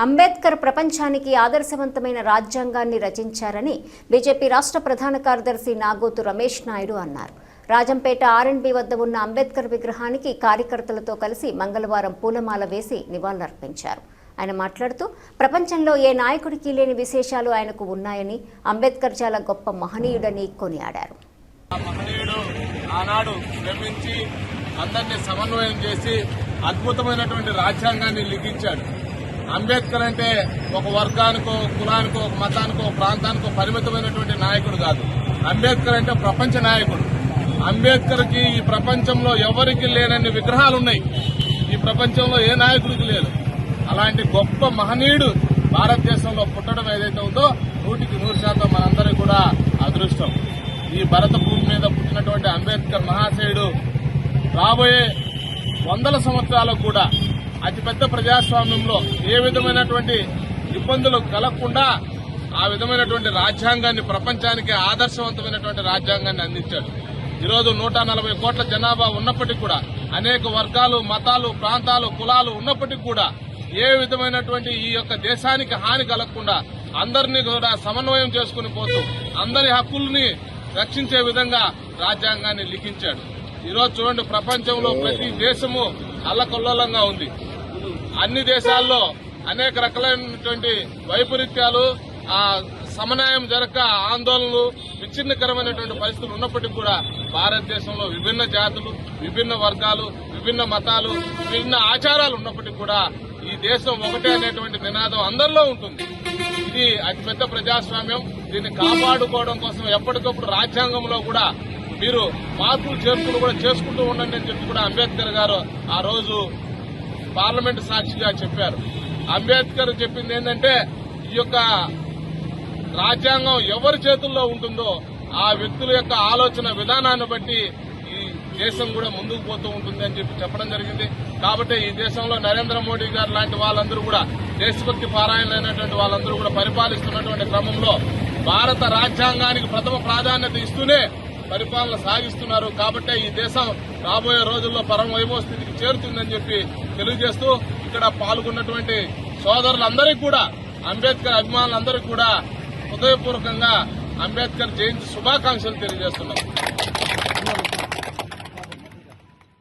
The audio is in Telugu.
అంబేద్కర్ ప్రపంచానికి ఆదర్శవంతమైన రాజ్యాంగాన్ని రచించారని బీజేపీ రాష్ట్ర ప్రధాన కార్యదర్శి నాగోతు రమేష్ నాయుడు అన్నారు. రాజంపేట ఆర్ఎండ్బి వద్ద ఉన్న అంబేద్కర్ విగ్రహానికి కార్యకర్తలతో కలిసి మంగళవారం పూలమాల వేసి నివాళులర్పించారు. ఆయన మాట్లాడుతూ ప్రపంచంలో ఏ నాయకుడికి లేని విశేషాలు ఆయనకు ఉన్నాయని, అంబేద్కర్ చాలా గొప్ప మహనీయుడని కొనియాడారు. ఆనాడు శ్రమించి అందరినీ సమన్వయం చేసి అద్భుతమైనటువంటి రాజ్యాంగాన్ని లిఖించాడు. అంబేద్కర్ అంటే ఒక వర్గానికో, కులానికో, ఒక మతానికో, ప్రాంతానికో పరిమితమైనటువంటి నాయకుడు కాదు. అంబేద్కర్ అంటే ప్రపంచ నాయకుడు. అంబేద్కర్ కి ఈ ప్రపంచంలో ఎవరికి లేనన్ని విగ్రహాలున్నాయి. ఈ ప్రపంచంలో ఏ నాయకుడికి లేదు. అలాంటి గొప్ప మహనీయుడు భారతదేశంలో పుట్టడం ఏదైతే ఉందో 100% మనందరికీ కూడా అదృష్టం. ఈ భరత భూమి మీద పుట్టినటువంటి అంబేద్కర్ మహాశయుడు రాబోయే 100 సంవత్సరాలకు కూడా అతిపెద్ద ప్రజాస్వామ్యంలో ఏ విధమైనటువంటి ఇబ్బందులు కలగకుండా ఆ విధమైనటువంటి రాజ్యాంగాన్ని, ప్రపంచానికి ఆదర్శవంతమైనటువంటి రాజ్యాంగాన్ని అందించాడు. ఈరోజు 140 కోట్ల జనాభా ఉన్నప్పటికీ కూడా, అనేక వర్గాలు, మతాలు, ప్రాంతాలు, కులాలు ఉన్నప్పటికీ కూడా ఏ విధమైనటువంటి ఈ యొక్క దేశానికి హాని కలగకుండా అందరినీ కూడా సమన్వయం చేసుకుని పోతూ అందరి హక్కుల్ని రక్షించే విధంగా రాజ్యాంగాన్ని లిఖించాడు. ఈరోజు చూడండి, ప్రపంచంలో ప్రతి దేశము అల్లకల్లోలంగా ఉంది. అన్ని దేశాల్లో అనేక రకాలైనటువంటి వైపరీత్యాలు, సమన్వయం జరగక ఆందోళనలు, విచ్ఛిన్నకరమైనటువంటి పరిస్థితులు ఉన్నప్పటికీ కూడా భారతదేశంలో విభిన్న జాతులు, విభిన్న వర్గాలు, విభిన్న మతాలు, విభిన్న ఆచారాలు ఉన్నప్పటికీ కూడా ఈ దేశం ఒకటే అనేటువంటి నినాదం అందరిలో ఉంటుంది. ఇది అతిపెద్ద ప్రజాస్వామ్యం. దీన్ని కాపాడుకోవడం కోసం ఎప్పటికప్పుడు రాజ్యాంగంలో కూడా మీరు మార్పులు చేర్పులు కూడా చేసుకుంటూ ఉండండి అని చెప్పి కూడా అంబేద్కర్ గారు ఆ రోజు పార్లమెంటు సాక్షిగా చెప్పారు. అంబేద్కర్ చెప్పింది ఏంటంటే, ఈ యొక్క రాజ్యాంగం ఎవరి చేతుల్లో ఉంటుందో ఆ వ్యక్తుల యొక్క ఆలోచన విధానాన్ని బట్టి ఈ దేశం కూడా ముందుకు పోతూ ఉంటుంది అని చెప్పి చెప్పడం జరిగింది. కాబట్టి ఈ దేశంలో నరేంద్ర మోడీ గారు లాంటి వాళ్ళందరూ కూడా, దేశభక్తి పారాయణలైనటువంటి వాళ్ళందరూ కూడా పరిపాలిస్తున్నటువంటి క్రమంలో భారత రాజ్యాంగానికి ప్రథమ ప్రాధాన్యత ఇస్తూనే పరిపాలన సాగిస్తున్నారు. కాబట్టి ఈ దేశం రాబోయే రోజుల్లో పరమ వైభవ స్థితికి చేరుతుందని చెప్పి తెలియజేస్తూ, ఇక్కడ పాల్గొన్నటువంటి సోదరులందరికీ కూడా, అంబేద్కర్ అభిమానులందరికీ కూడా హృదయపూర్వకంగా అంబేద్కర్ జయంతి శుభాకాంక్షలు తెలియజేస్తున్నాం.